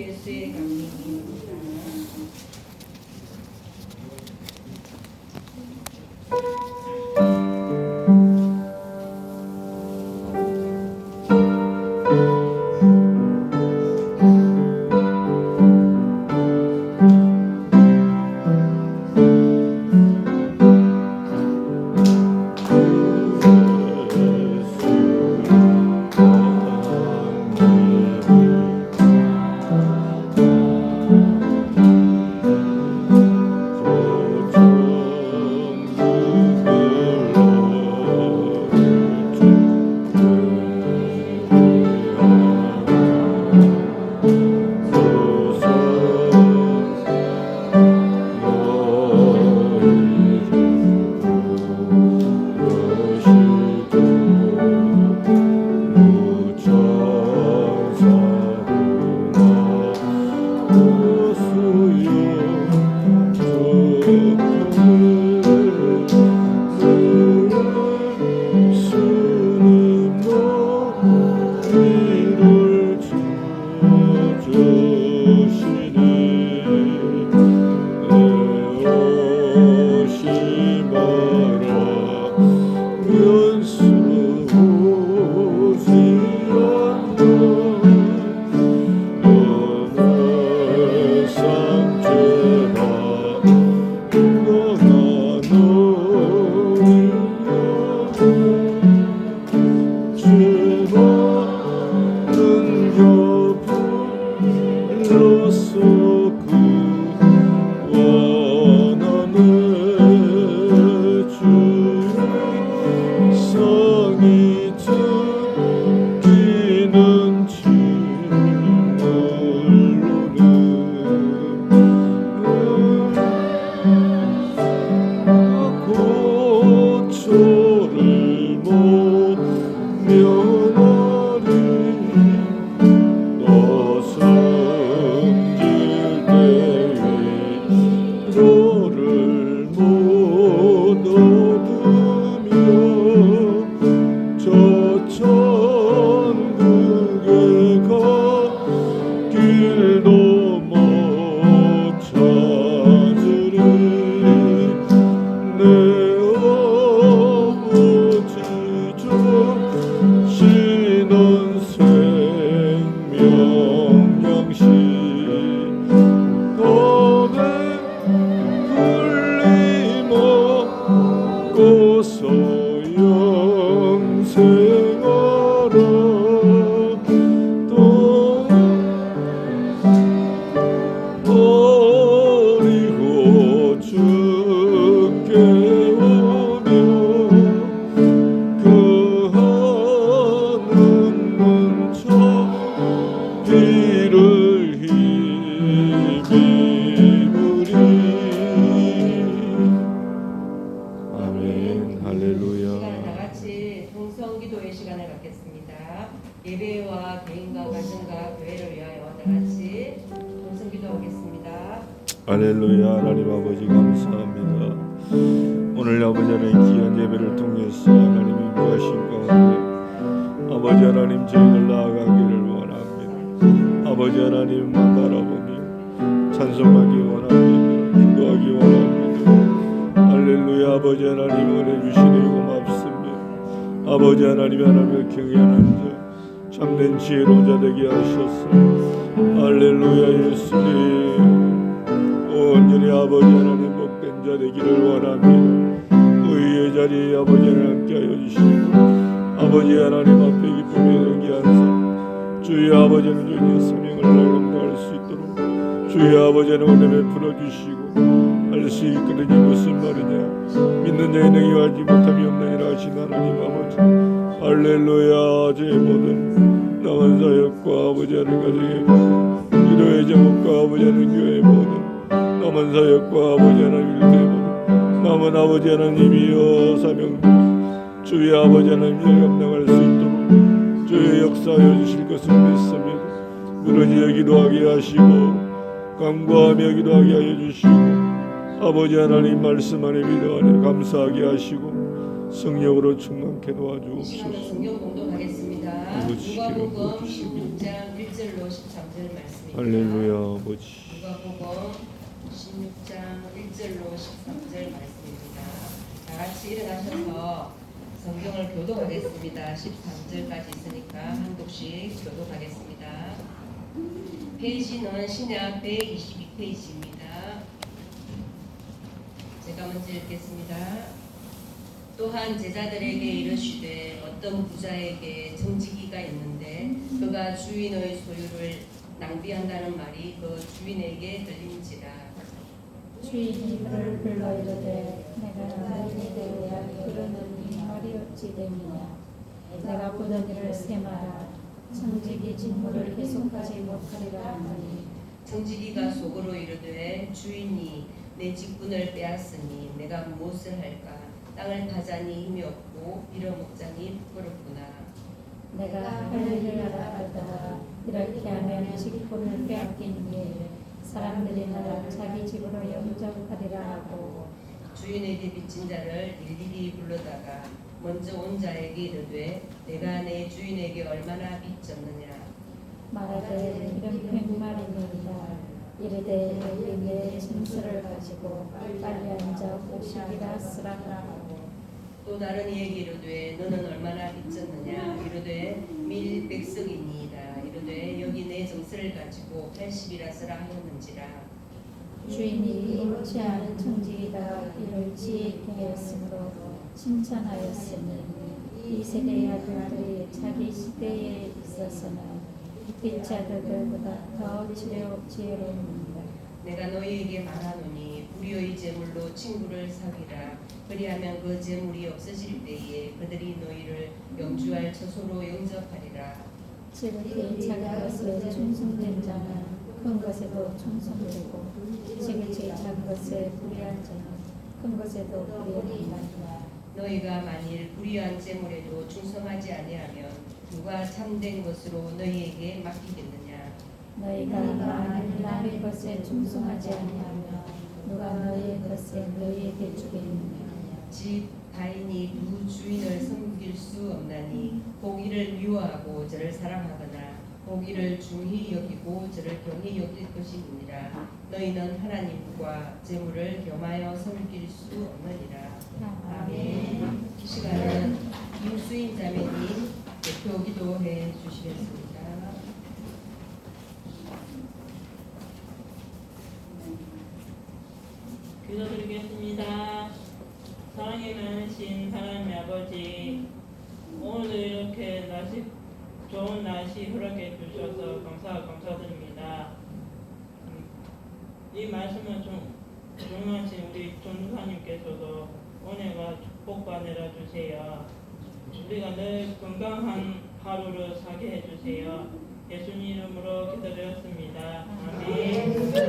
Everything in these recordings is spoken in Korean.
예수의 강림입니다. 예배와 개인과 가정과 교회를 위하여 다 같이 동성 기도하겠습니다. 할렐루야. 하나님 아버지 감사합니다. 오늘 아버지 하나님 귀한 예배를 통해서 하나님이 무하신 가운데 아버지 하나님 저희들 나아가기를 원합니다. 아버지 하나님만 바라보며 찬송하기 원합니다. 기도하기 원합니다. 할렐루야. 아버지 하나님 은혜 주시니 고맙습니다. 아버지 하나님을 경외하는 자 참된 지혜로운 자 되게 하셨소. 할렐루야. 예수님 온전히 아버지 하나님 복된 자 되기를 원합니다. 의의 자리에 아버지 하나님 함께하여 주시고 아버지 하나님 앞에 기쁨에 연기한 사 주의 아버지 하나님 사명을 감당할 수 있도록 주의 아버지 하나님 은혜 베풀어 주시고 할 수 있거든. 이 무슨 말이냐. 믿는 자의 능히 알지 못함이 없느니라 하신 하나님 아버지 할렐루야. 제 모든 남은 사역과 아버지 하나님 가정의 기도의 제목과 아버지 하나님 교회의 모든 남은 사역과 아버지 하나님 일들의 모든 남은 아버지 하나님이여 사명들 주의 아버지 하나님 일 감당할 수 있도록 주의 역사하여 주실 것을 믿습니다. 무너지어 기도하게 하시고 간구하며 기도하게 하여 주시고 아버지 하나님 말씀 안에 믿어 안에 감사하게 하시고 성령으로 충만케 이 시간은 도와주옵소서. 성경 공독하겠습니다. 아버지시여 누가복음 도와주시고 16장 1절로 13절 말씀입니다. 할렐루야 아버지. 누가복음 16장 1절로 13절 말씀입니다. 다 같이 일어나셔서 성경을 교독하겠습니다. 13절까지 있으니까 한 독씩 교독하겠습니다. 페이지는 신약 122페이지입니다. 제가 먼저 읽겠습니다. 또한 제자들에게 이르시되 어떤 부자에게 정직이가 있는데 그가 주인의 소유를 낭비한다는 말이 그 주인에게 들린지라. 주인이 그를 불러 이르되 내가 너희에게 대하여 그러는 이 말이 어찌 됨이냐. 내가 보던 일을 세마라. 정직이 직무를 계속하지 못하리라 하니 정직이가 속으로 이르되 주인이 내 직분을 빼앗으니 내가 무엇을 할까. 땅을 파자니 힘이 없고 빌어먹자니 부끄럽구나. 내가 할 일을 알아가다가 이렇게 하면 직분을 빼앗긴 뒤에 사람들이 나를 자기 집으로 영접하리라 하고 주인에게 빚진 자를 일일이 불러다가 먼저 온 자에게 이르되 내가 내 주인에게 얼마나 빚졌느냐. 말하되 이런 백말이니이다. 이르되 여기 내 증서를 가지고 빨리 앉아 오시기라 쓰라 하고 또 다른 이에게 이르되 너는 얼마나 빚졌느냐. 이르되 밀백석이니이다. 이르되 여기 내 정서를 가지고 80이라 쓰라 하였는지라. 주인이 옳지 않은 청지기가 이를 지혜있게 하였으므로 칭찬하였으니 이 세대의 아들들이 자기 시대에 있어서는 빚자들보다 더 지혜로웁니다. 내가 너희에게 말하노니 불의의 제물로 친구를 사귀라. 그리하면 그 제물이 없어질 때에 그들이 너희를 영주할 처소로 영접하리라. 지극히 작은 것에 충성된 자는 큰 것에도 충성되고 지극히 작은 것에 불의한 자는 큰 것에도 불의하리라. 너희가 만일 불의한 제물에도 충성하지 아니하면 누가 참된 것으로 너희에게 맡기겠느냐. 너희가 만일 남의 것에 충성하지 아니하면 누가 너희의 것에 너희에게 주겠느냐. 집 가인이 두 주인을 섬길 수 없나니 고기를 미워하고 저를 사랑하거나 고기를 중히 여기고 저를 경히 여길 것이니라. 너희는 하나님과 재물을 겸하여 섬길 수 없느니라. 아멘. 이 시간은 김수인 자매님 대표 기도해 주시겠습니다. 기도드리겠습니다. 사랑이 많으신 하나님 아버지, 오늘도 이렇게 좋은 날씨 허락해 주셔서 감사드립니다. 이 말씀은 존경하신 우리 전도사님께서도 은혜와 축복과 내려주세요. 우리가 늘 건강한 하루를 살게 해주세요. 예수님 이름으로 기도드렸습니다. 아멘.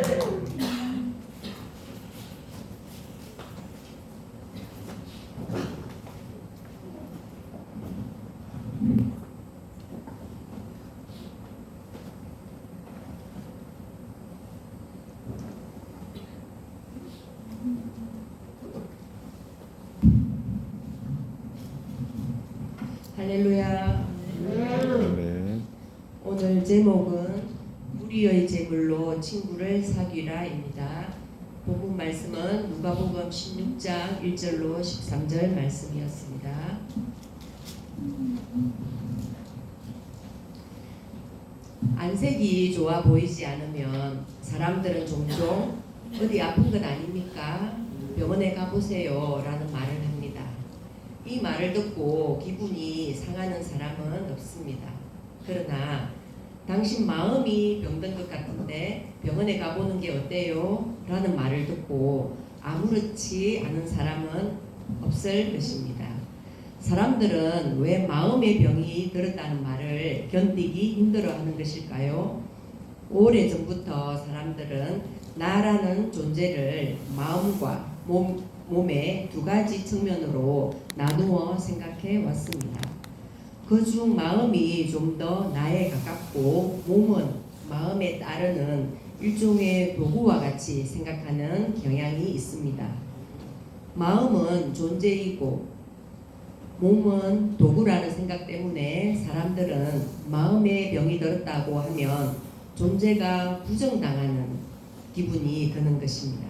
할렐루야. 아멘. 오늘 제목은 불의의 제물로 친구를 사귀라입니다. 복음 말씀은 누가복음 16장 1절로 13절 말씀이었습니다. 안색이 좋아 보이지 않으면 사람들은 종종 어디 아픈 건 아닙니까? 병원에 가보세요 라는 말을 합니다. 이 말을 듣고 기분이 상하는 사람은 없습니다. 그러나 당신 마음이 병든 것 같은데 병원에 가보는 게 어때요? 라는 말을 듣고 아무렇지 않은 사람은 없을 것입니다. 사람들은 왜 마음의 병이 들었다는 말을 견디기 힘들어하는 것일까요? 오래전부터 사람들은 나라는 존재를 마음과 몸의 두 가지 측면으로 나누어 생각해 왔습니다. 그중 마음이 좀 더 나에 가깝고 몸은 마음에 따르는 일종의 도구와 같이 생각하는 경향이 있습니다. 마음은 존재이고 몸은 도구라는 생각 때문에 사람들은 마음의 병이 들었다고 하면 존재가 부정당하는 기분이 드는 것입니다.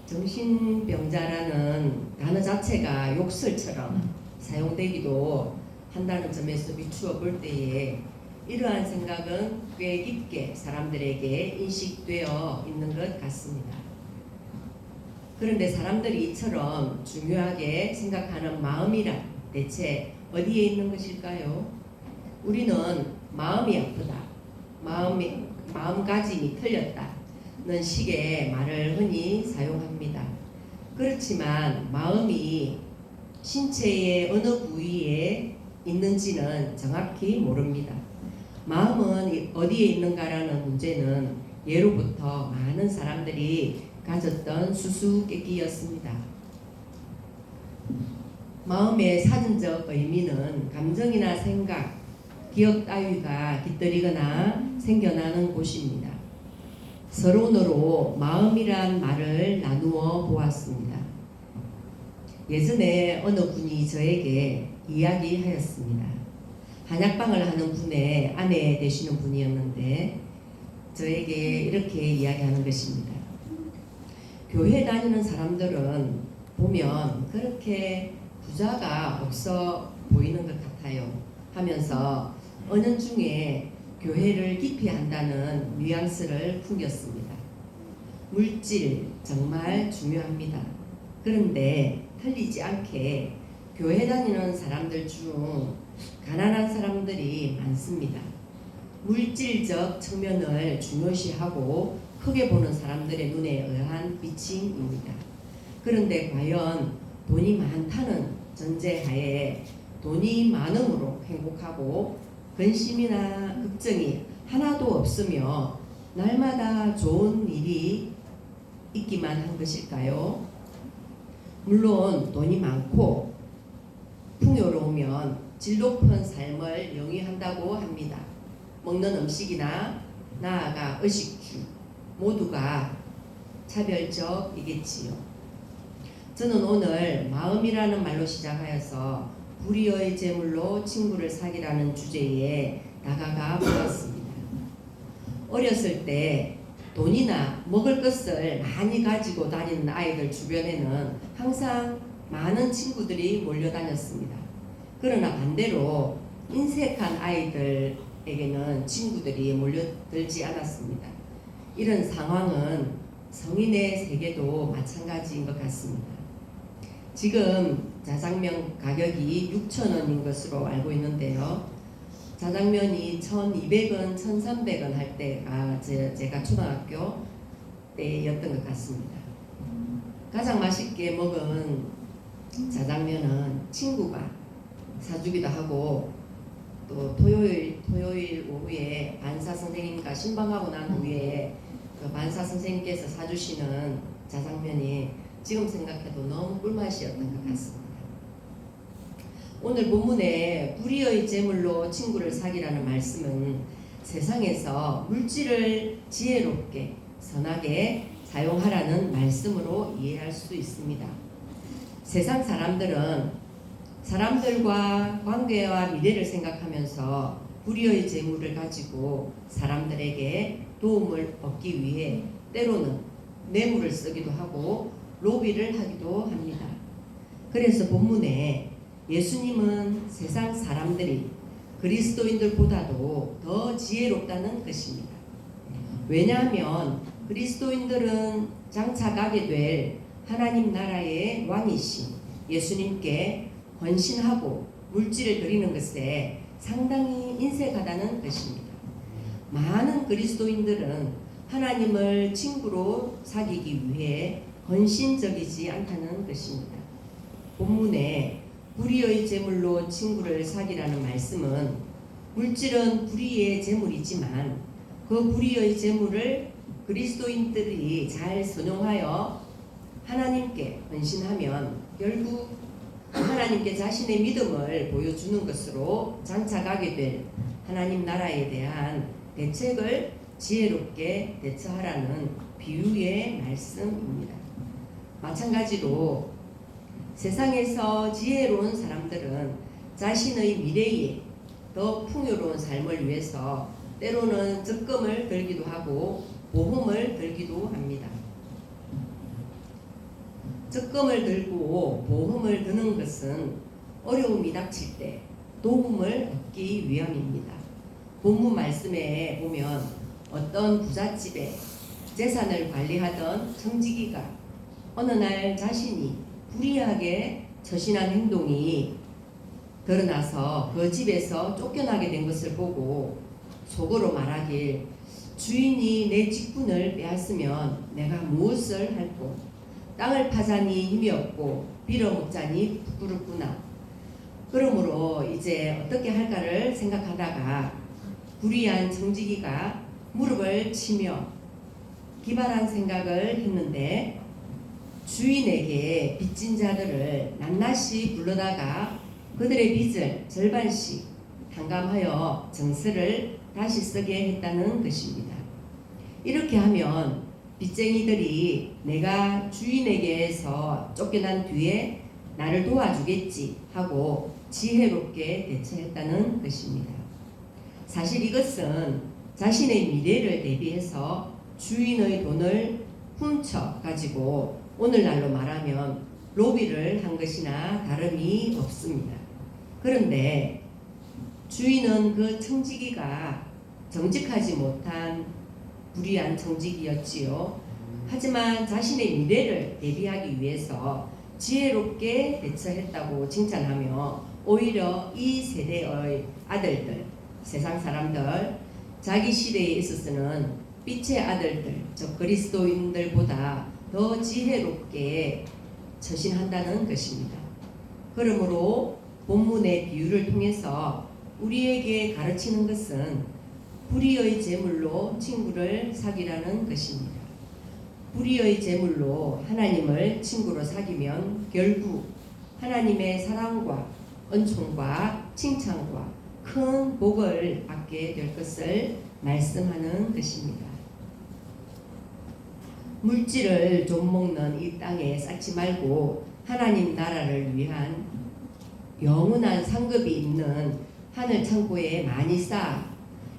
정신병자라는 단어 자체가 욕설처럼 사용되기도 한다는 점에서 비추어 볼 때에 이러한 생각은 꽤 깊게 사람들에게 인식되어 있는 것 같습니다. 그런데 사람들이 이처럼 중요하게 생각하는 마음이란 대체 어디에 있는 것일까요? 우리는 마음이 아프다, 마음가짐이 틀렸다는 식의 말을 흔히 사용합니다. 그렇지만 마음이 신체의 어느 부위에 있는지는 정확히 모릅니다. 마음은 어디에 있는가라는 문제는 예로부터 많은 사람들이 가졌던 수수께끼였습니다. 마음의 사전적 의미는 감정이나 생각, 기억 따위가 깃들이거나 생겨나는 곳입니다. 서론으로 마음이란 말을 나누어 보았습니다. 예전에 어느 분이 저에게 이야기하였습니다. 한약방을 하는 분의 아내 되시는 분이었는데 저에게 이렇게 이야기하는 것입니다. 교회 다니는 사람들은 보면 그렇게 부자가 없어 보이는 것 같아요 하면서 은연중에 교회를 깊이 한다는 뉘앙스를 풍겼습니다. 물질 정말 중요합니다. 그런데 틀리지 않게 교회 다니는 사람들 중 가난한 사람들이 많습니다. 물질적 측면을 중요시하고 크게 보는 사람들의 눈에 의한 비침입니다. 그런데 과연 돈이 많다는 전제하에 돈이 많음으로 행복하고 근심이나 걱정이 하나도 없으며 날마다 좋은 일이 있기만 한 것일까요? 물론 돈이 많고 풍요로우면 질 높은 삶을 영위한다고 합니다. 먹는 음식이나 나아가 의식주 모두가 차별적이겠지요. 저는 오늘 마음이라는 말로 시작하여서 불의의 제물로 친구를 사귀라는 주제에 다가가 보았습니다. 어렸을 때 돈이나 먹을 것을 많이 가지고 다니는 아이들 주변에는 항상 많은 친구들이 몰려다녔습니다. 그러나 반대로 인색한 아이들에게는 친구들이 몰려들지 않았습니다. 이런 상황은 성인의 세계도 마찬가지인 것 같습니다. 지금 자장면 가격이 6,000원인 것으로 알고 있는데요. 자장면이 1,200원, 1,300원 할 때가 제가 초등학교 때였던 것 같습니다. 가장 맛있게 먹은 자장면은 친구가 사주기도 하고 또 토요일 오후에 반사 선생님과 신방하고 난 후에 그 반사 선생님께서 사주시는 자장면이 지금 생각해도 너무 꿀맛이었던 것 같습니다. 오늘 본문에 불의의 제물로 친구를 사귀라는 말씀은 세상에서 물질을 지혜롭게 선하게 사용하라는 말씀으로 이해할 수 있습니다. 세상 사람들은 사람들과 관계와 미래를 생각하면서 불의의 재물을 가지고 사람들에게 도움을 얻기 위해 때로는 뇌물을 쓰기도 하고 로비를 하기도 합니다. 그래서 본문에 예수님은 세상 사람들이 그리스도인들보다도 더 지혜롭다는 것입니다. 왜냐하면 그리스도인들은 장차 가게 될 하나님 나라의 왕이신 예수님께 헌신하고 물질을 드리는 것에 상당히 인색하다는 것입니다. 많은 그리스도인들은 하나님을 친구로 사귀기 위해 헌신적이지 않다는 것입니다. 본문에 불의의 제물로 친구를 사귀라는 말씀은 물질은 불의의 제물이지만 그 불의의 제물을 그리스도인들이 잘 선용하여 하나님께 헌신하면 결국 하나님께 자신의 믿음을 보여주는 것으로 장차 가게 될 하나님 나라에 대한 대책을 지혜롭게 대처하라는 비유의 말씀입니다. 마찬가지로 세상에서 지혜로운 사람들은 자신의 미래에 더 풍요로운 삶을 위해서 때로는 적금을 들기도 하고 보험을 들기도 합니다. 적금을 들고 보험을 드는 것은 어려움이 닥칠 때 도움을 얻기 위함입니다. 본문 말씀에 보면 어떤 부잣집에 재산을 관리하던 청지기가 어느 날 자신이 불의하게 처신한 행동이 드러나서 그 집에서 쫓겨나게 된 것을 보고 속으로 말하길, 주인이 내 직분을 빼앗으면 내가 무엇을 할꼬? 땅을 파자니 힘이 없고 빌어먹자니 부끄럽구나. 그러므로 이제 어떻게 할까를 생각하다가 불의한 청지기가 무릎을 치며 기발한 생각을 했는데, 주인에게 빚진 자들을 낱낱이 불러다가 그들의 빚을 절반씩 탕감하여 정세를 다시 쓰게 했다는 것입니다. 이렇게 하면 빚쟁이들이 내가 주인에게서 쫓겨난 뒤에 나를 도와주겠지 하고 지혜롭게 대처했다는 것입니다. 사실 이것은 자신의 미래를 대비해서 주인의 돈을 훔쳐 가지고 오늘날로 말하면 로비를 한 것이나 다름이 없습니다. 그런데 주인은 그 청지기가 정직하지 못한 불의한 청지기였지요. 하지만 자신의 미래를 대비하기 위해서 지혜롭게 대처했다고 칭찬하며 오히려 이 세대의 아들들, 세상 사람들, 자기 시대에 있어서는 빛의 아들들, 즉 그리스도인들보다 더 지혜롭게 처신한다는 것입니다. 그러므로 본문의 비유를 통해서 우리에게 가르치는 것은 불의의 제물로 친구를 사귀라는 것입니다. 불의의 제물로 하나님을 친구로 사귀면 결국 하나님의 사랑과 은총과 칭찬과 큰 복을 받게 될 것을 말씀하는 것입니다. 물질을 좀먹는 이 땅에 쌓지 말고 하나님 나라를 위한 영원한 상급이 있는 하늘 창고에 많이 쌓아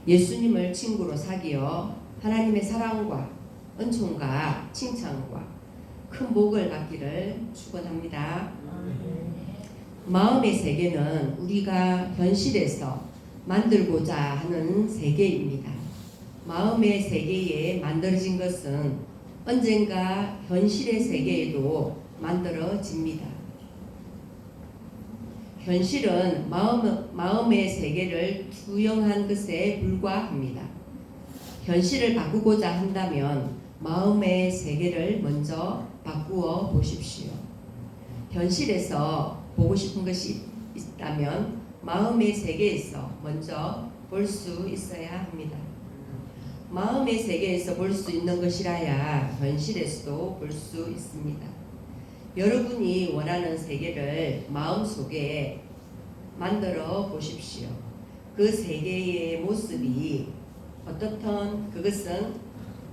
예수님을 친구로 사귀어 하나님의 사랑과 은총과 칭찬과 큰 복을 받기를 축원합니다. 마음의 세계는 우리가 현실에서 만들고자 하는 세계입니다. 마음의 세계에 만들어진 것은 언젠가 현실의 세계에도 만들어집니다. 현실은 마음의 세계를 투영한 것에 불과합니다. 현실을 바꾸고자 한다면 마음의 세계를 먼저 바꾸어 보십시오. 현실에서 보고 싶은 것이 있다면 마음의 세계에서 먼저 볼 수 있어야 합니다. 마음의 세계에서 볼 수 있는 것이라야 현실에서도 볼 수 있습니다. 여러분이 원하는 세계를 마음속에 만들어 보십시오. 그 세계의 모습이 어떻든 그것은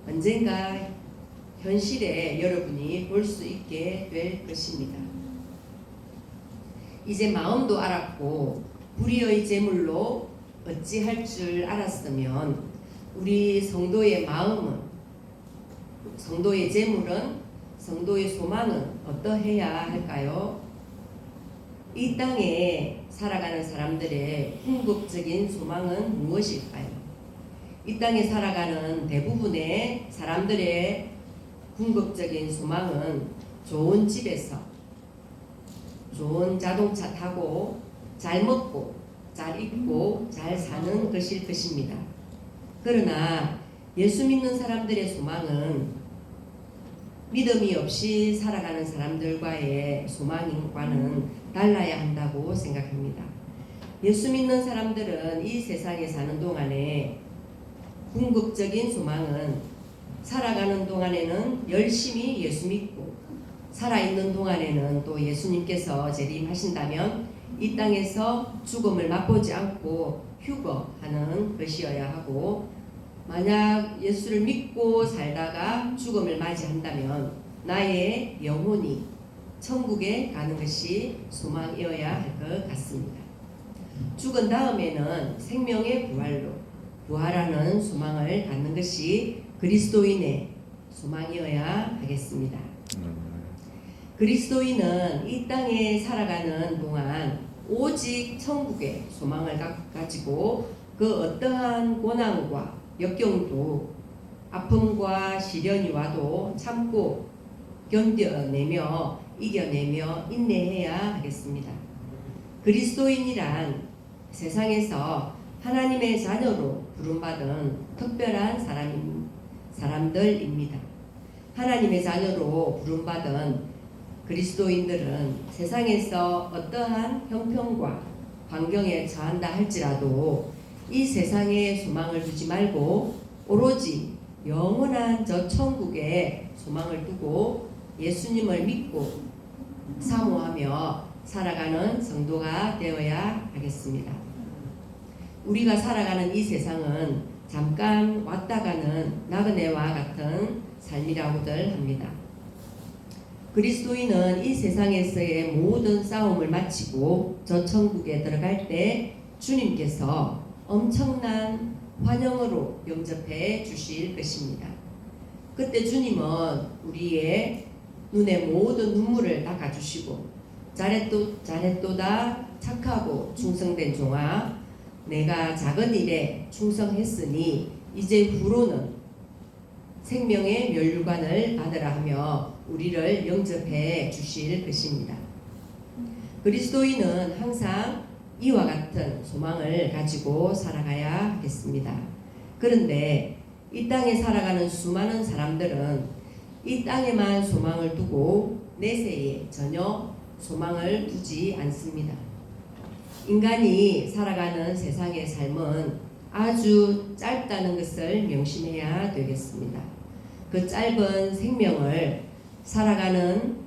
언젠가 현실에 여러분이 볼 수 있게 될 것입니다. 이제 마음도 알았고 불의의 제물로 어찌할 줄 알았으면 우리 성도의 마음은, 성도의 제물은, 성도의 소망은 어떠해야 할까요? 이 땅에 살아가는 사람들의 궁극적인 소망은 무엇일까요? 이 땅에 살아가는 대부분의 사람들의 궁극적인 소망은 좋은 집에서 좋은 자동차 타고 잘 먹고 잘 입고 잘 사는 것일 것입니다. 그러나 예수 믿는 사람들의 소망은 믿음이 없이 살아가는 사람들과의 소망과는 달라야 한다고 생각합니다. 예수 믿는 사람들은 이 세상에 사는 동안에 궁극적인 소망은 살아가는 동안에는 열심히 예수 믿고 살아있는 동안에는 또 예수님께서 재림하신다면 이 땅에서 죽음을 맛보지 않고 휴거하는 것이어야 하고, 만약 예수를 믿고 살다가 죽음을 맞이한다면 나의 영혼이 천국에 가는 것이 소망이어야 할 것 같습니다. 죽은 다음에는 생명의 부활로 부활하는 소망을 갖는 것이 그리스도인의 소망이어야 하겠습니다. 그리스도인은 이 땅에 살아가는 동안 오직 천국의 소망을 가지고 그 어떠한 고난과 역경도 아픔과 시련이 와도 참고 견뎌내며 이겨내며 인내해야 하겠습니다. 그리스도인이란 세상에서 하나님의 자녀로 부름받은 특별한 사람들입니다. 하나님의 자녀로 부름받은 그리스도인들은 세상에서 어떠한 형편과 환경에 처한다 할지라도 이 세상에 소망을 두지 말고 오로지 영원한 저 천국에 소망을 두고 예수님을 믿고 사모하며 살아가는 성도가 되어야 하겠습니다. 우리가 살아가는 이 세상은 잠깐 왔다 가는 나그네와 같은 삶이라고들 합니다. 그리스도인은 이 세상에서의 모든 싸움을 마치고 저 천국에 들어갈 때 주님께서 엄청난 환영으로 영접해 주실 것입니다. 그때 주님은 우리의 눈에 모든 눈물을 닦아주시고 잘했도다 착하고 충성된 종아, 내가 작은 일에 충성했으니 이제 후로는 생명의 면류관을 받으라 하며 우리를 영접해 주실 것입니다. 그리스도인은 항상 이와 같은 소망을 가지고 살아가야 하겠습니다. 그런데 이 땅에 살아가는 수많은 사람들은 이 땅에만 소망을 두고 내세에 전혀 소망을 두지 않습니다. 인간이 살아가는 세상의 삶은 아주 짧다는 것을 명심해야 되겠습니다. 그 짧은 생명을 살아가는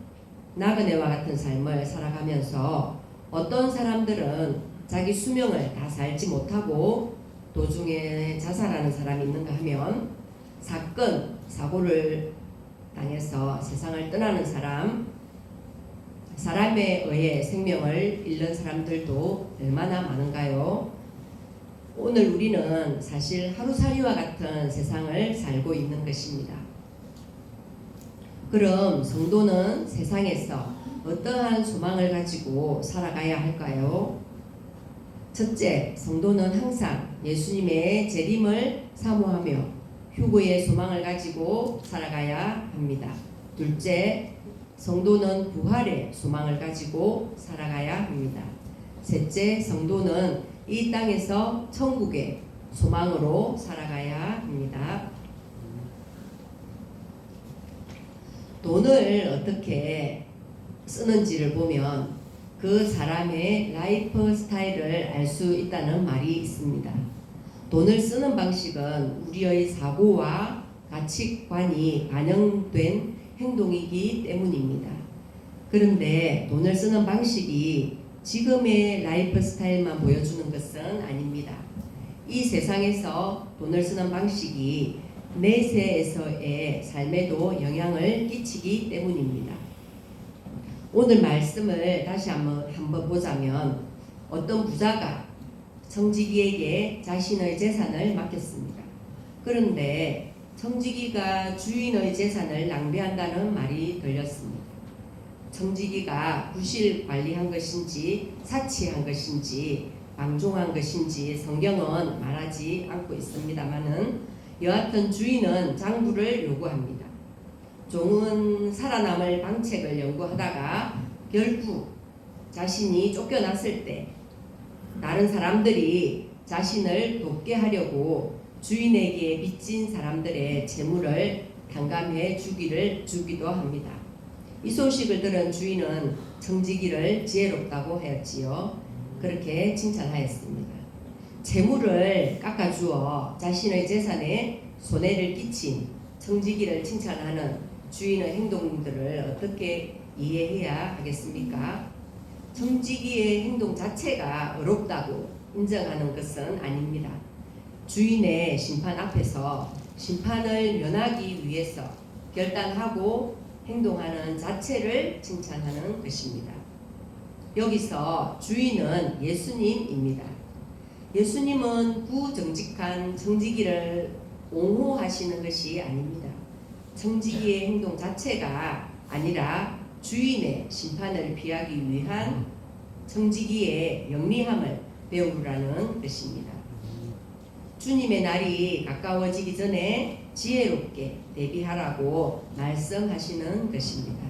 나그네와 같은 삶을 살아가면서 어떤 사람들은 자기 수명을 다 살지 못하고 도중에 자살하는 사람이 있는가 하면 사건, 사고를 당해서 세상을 떠나는 사람에 의해 생명을 잃는 사람들도 얼마나 많은가요? 오늘 우리는 사실 하루살이와 같은 세상을 살고 있는 것입니다. 그럼 성도는 세상에서 어떠한 소망을 가지고 살아가야 할까요? 첫째, 성도는 항상 예수님의 재림을 사모하며 휴거의 소망을 가지고 살아가야 합니다. 둘째, 성도는 부활의 소망을 가지고 살아가야 합니다. 셋째, 성도는 이 땅에서 천국의 소망으로 살아가야 합니다. 돈을 어떻게 쓰는지를 보면 그 사람의 라이프 스타일을 알 수 있다는 말이 있습니다. 돈을 쓰는 방식은 우리의 사고와 가치관이 반영된 행동이기 때문입니다. 그런데 돈을 쓰는 방식이 지금의 라이프 스타일만 보여주는 것은 아닙니다. 이 세상에서 돈을 쓰는 방식이 내세에서의 삶에도 영향을 끼치기 때문입니다. 오늘 말씀을 다시 한번 보자면 어떤 부자가 청지기에게 자신의 재산을 맡겼습니다. 그런데 청지기가 주인의 재산을 낭비한다는 말이 들렸습니다. 청지기가 부실 관리한 것인지 사치한 것인지 방종한 것인지 성경은 말하지 않고 있습니다마는 여하튼 주인은 장부를 요구합니다. 종은 살아남을 방책을 연구하다가 결국 자신이 쫓겨났을 때 다른 사람들이 자신을 돕게 하려고 주인에게 빚진 사람들의 재물을 탕감해 주기도 합니다. 이 소식을 들은 주인은 청지기를 지혜롭다고 하였지요. 그렇게 칭찬하였습니다. 재물을 깎아주어 자신의 재산에 손해를 끼친 청지기를 칭찬하는 주인의 행동들을 어떻게 이해해야 하겠습니까? 청지기의 행동 자체가 어렵다고 인정하는 것은 아닙니다. 주인의 심판 앞에서 심판을 면하기 위해서 결단하고 행동하는 자체를 칭찬하는 것입니다. 여기서 주인은 예수님입니다. 예수님은 부정직한 청지기를 옹호하시는 것이 아닙니다. 청지기의 행동 자체가 아니라 주인의 심판을 피하기 위한 청지기의 영리함을 배우라는 것입니다. 주님의 날이 가까워지기 전에 지혜롭게 대비하라고 말씀하시는 것입니다.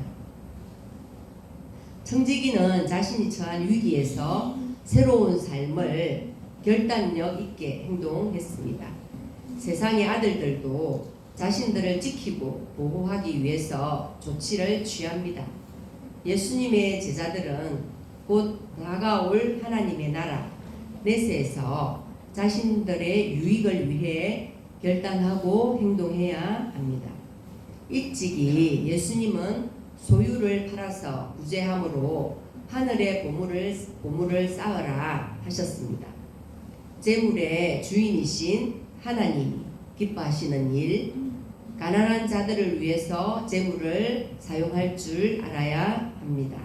청지기는 자신이 처한 위기에서 새로운 삶을 결단력 있게 행동했습니다. 세상의 아들들도 자신들을 지키고 보호하기 위해서 조치를 취합니다. 예수님의 제자들은 곧 다가올 하나님의 나라 메시에서 자신들의 유익을 위해 결단하고 행동해야 합니다. 일찍이 예수님은 소유를 팔아서 부재함으로 하늘의 보물을 쌓으라 하셨습니다. 재물의 주인이신 하나님이 기뻐하시는 일, 가난한 자들을 위해서 재물을 사용할 줄 알아야 합니다.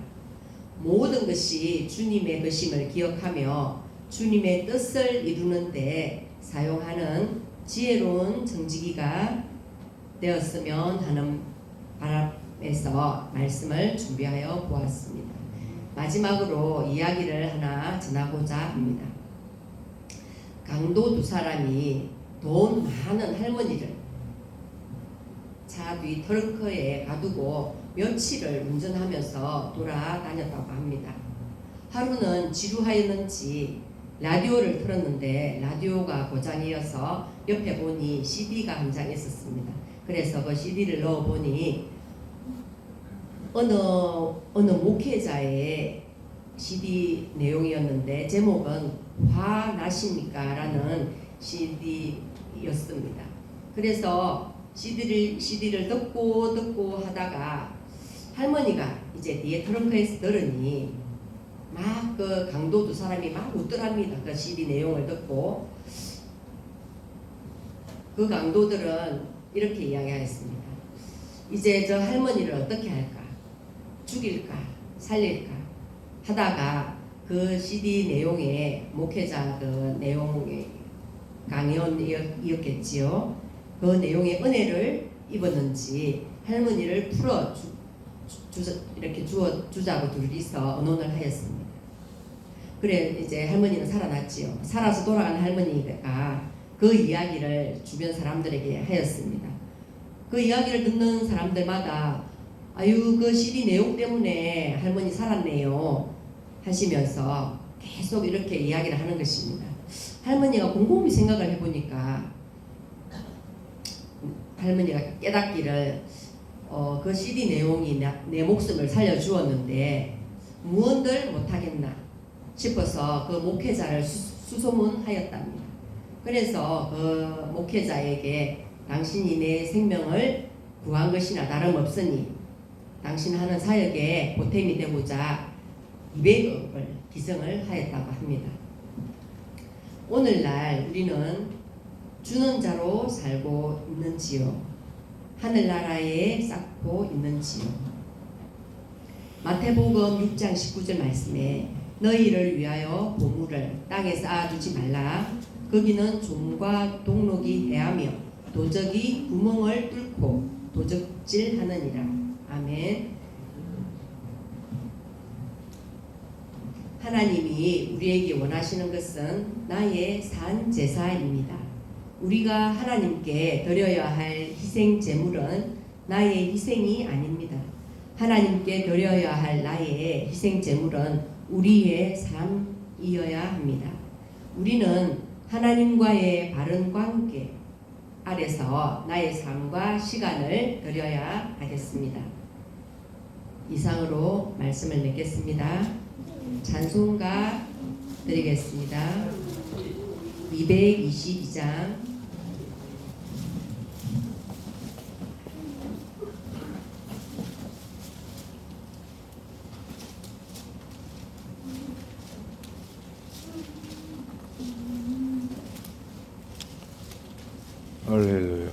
모든 것이 주님의 것임을 기억하며 주님의 뜻을 이루는 데 사용하는 지혜로운 청지기가 되었으면 하는 바람에서 말씀을 준비하여 보았습니다. 마지막으로 이야기를 하나 전하고자 합니다. 강도 두 사람이 돈 많은 할머니를 차 뒤 트렁크에 가두고 며칠을 운전하면서 돌아다녔다고 합니다. 하루는 지루하였는지 라디오를 틀었는데 라디오가 고장이어서 옆에 보니 CD가 한 장 있었습니다. 그래서 그 CD를 넣어보니 어느 목회자의 CD 내용이었는데 제목은 화나십니까? 라는 CD였습니다. 그래서 CD를 듣고 하다가 할머니가 이제 뒤에 트렁크에서 들으니 막 그 강도 두 사람이 막 웃더랍니다. 그 CD 내용을 듣고 그 강도들은 이렇게 이야기하였습니다. 이제 저 할머니를 어떻게 할까? 죽일까? 살릴까? 하다가 그 CD 내용에 목회자 그 내용의 강연이었겠지요. 그 내용의 은혜를 입었는지 할머니를 풀어 이렇게 주자고 둘이서 언론을 하였습니다. 그래 이제 할머니는 살아났지요. 살아서 돌아간 할머니가 그 이야기를 주변 사람들에게 하였습니다. 그 이야기를 듣는 사람들마다 아유 그 CD 내용 때문에 할머니 살았네요 하시면서 계속 이렇게 이야기를 하는 것입니다. 할머니가 곰곰이 생각을 해보니까 할머니가 깨닫기를 그 CD 내용이 내 목숨을 살려주었는데 무언들 못하겠나 싶어서 그 목회자를 수소문하였답니다. 그래서 그 목회자에게 당신이 내 생명을 구한 것이나 다름없으니 당신 하는 사역에 보탬이 되고자 200억을 기증을 하였다고 합니다. 오늘날 우리는 주는 자로 살고 있는지요? 하늘나라에 쌓고 있는지요? 마태복음 6장 19절 말씀에 너희를 위하여 보물을 땅에 쌓아두지 말라. 거기는 좀과 동록이 해하며 도적이 구멍을 뚫고 도적질하느니라. 아멘. 하나님이 우리에게 원하시는 것은 나의 산 제사입니다. 우리가 하나님께 드려야 할 희생 제물은 나의 희생이 아닙니다. 하나님께 드려야 할 나의 희생 제물은 우리의 삶이어야 합니다. 우리는 하나님과의 바른 관계 아래서 나의 삶과 시간을 드려야 하겠습니다. 이상으로 말씀을 맺겠습니다. 찬송가 드리겠습니다. 222장 할렐루야.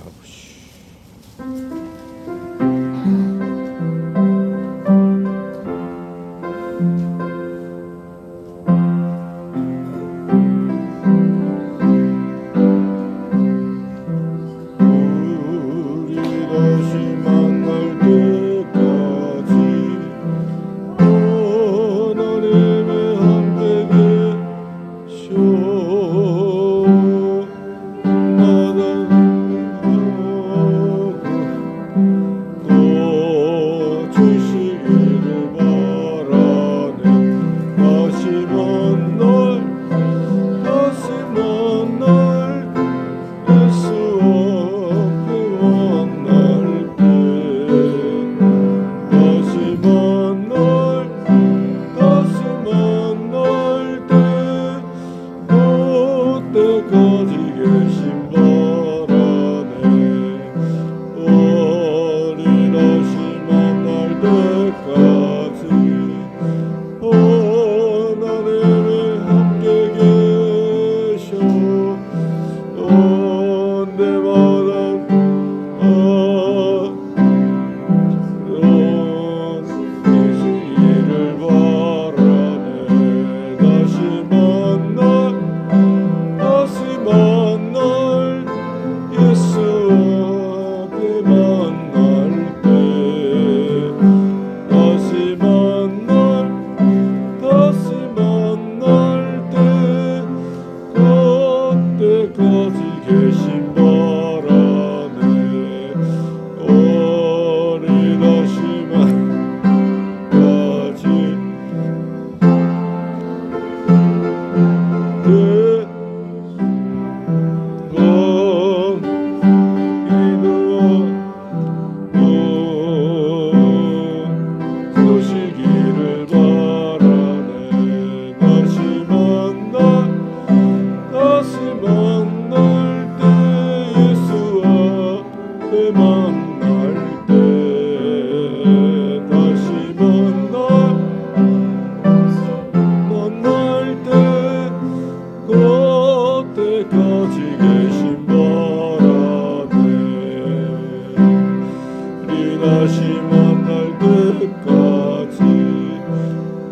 다시 만날 때까지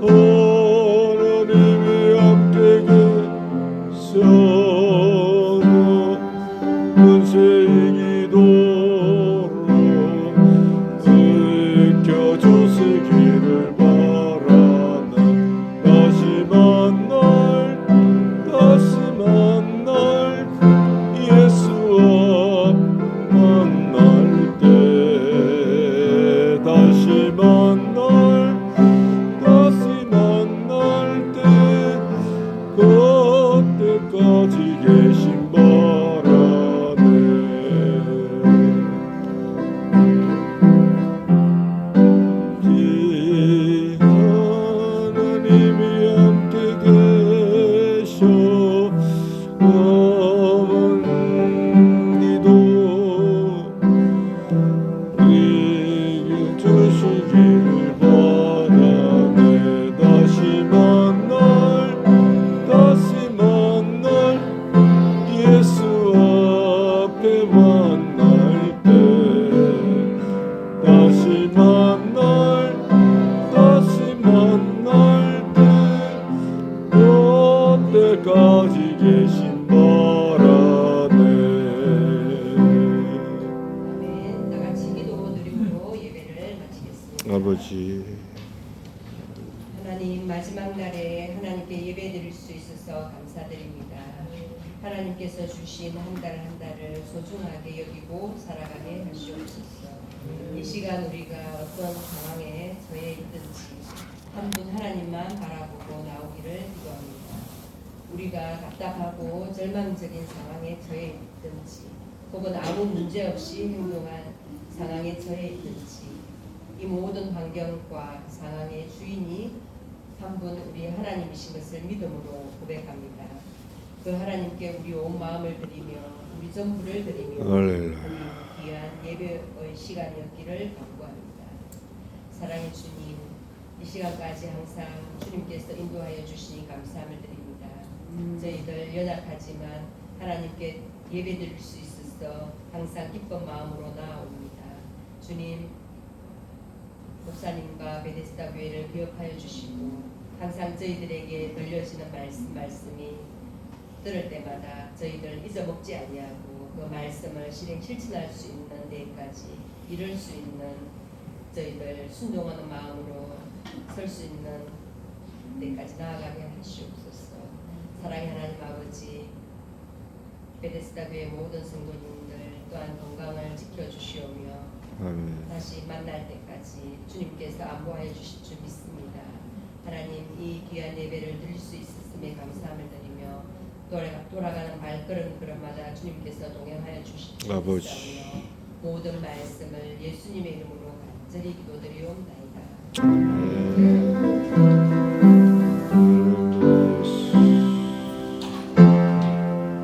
하나님이 함께 계셔서 권세 이기도록 지켜주시기를 바라네. 다시 만날 예수와 만날 때 다시 만날 때 그때까지 계신 바라네. 하나님이 함께 계셔 어머니도 우리에게 주시기를 바라네. 다시 만날 예수 앞에 만날 때 다시 만날 때 그때까지 계신 바라네. 아멘. 다 같이 기도 드림으로 예배를 마치겠습니다. 아버지 하나님, 마지막 날에 하나님께 예배 드릴 수 있어서 감사드립니다. 하나님께서 주신 한 달 한 달을 소중하게 여기고 살아가게 하시옵소서. 이 시간 우리가 어떤 상황에 처해 있든지 한 분 하나님만 바라보고 나오기를 기도합니다. 우리가 답답하고 절망적인 상황에 처해 있든지 혹은 아무 문제 없이 행동한 상황에 처해 있든지 이 모든 환경과 상황의 주인이 한 분 우리 하나님이신 것을 믿음으로 고백합니다. 그 하나님께 우리 온 마음을 드리며 우리 전부를 드리며 할렐루야. 우리 귀한 예배의 시간이었기를 간구합니다. 사랑의 주님, 이 시간까지 항상 주님께서 인도하여 주시니 감사함을 드립니다. 저희들 연약하지만 하나님께 예배드릴 수 있어서 항상 기쁜 마음으로 나아옵니다. 주님, 목사님과 베데스다 교회를 기억하여 주시고 항상 저희들에게 들려지는 말씀이 들을 때마다 저희들 잊어먹지 아니하고 그 말씀을 실천할 수 있는 데까지 이룰 수 있는 저희들 순종하는 마음으로 설 수 있는 데까지 나아가게 하시옵소서. 사랑의 하나님 아버지, 베데스다 교회 모든 성도님들 또한 건강을 지켜주시오며 아멘. 다시 만날 때까지 주님께서 안보하여 주실 줄 믿습니다. 하나님, 이 귀한 예배를 드릴 수 있었음에 감사함을 드리며 돌아가는 발걸음마다 주님께서 동행하여 주실 줄 아버지. 믿사오며 모든 말씀을 예수님의 이름으로 간절히 기도드리옵나이다. 아멘.